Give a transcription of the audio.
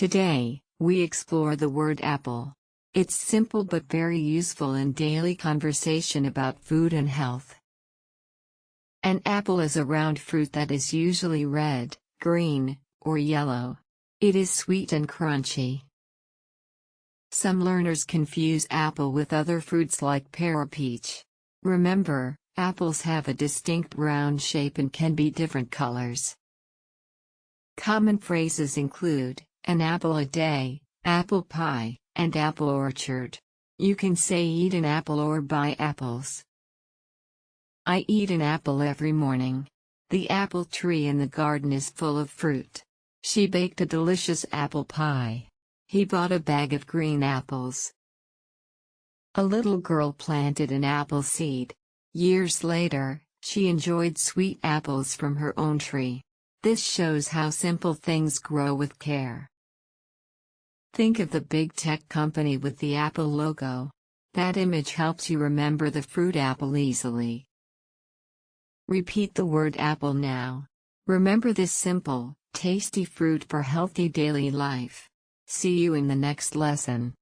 Today, we explore the word apple. It's simple but very useful in daily conversation about food and health. An apple is a round fruit that is usually red, green, or yellow. It is sweet and crunchy. Some learners confuse apple with other fruits like pear or peach. Remember, apples have a distinct round shape and can be different colors. Common phrases include, an apple a day, apple pie, and apple orchard. You can say eat an apple or buy apples. I eat an apple every morning. The apple tree in the garden is full of fruit. She baked a delicious apple pie. He bought a bag of green apples. A little girl planted an apple seed. Years later, she enjoyed sweet apples from her own tree. This shows how simple things grow with care. Think of the big tech company with the Apple logo. That image helps you remember the fruit apple easily. Repeat the word apple now. Remember this simple, tasty fruit for healthy daily life. See you in the next lesson.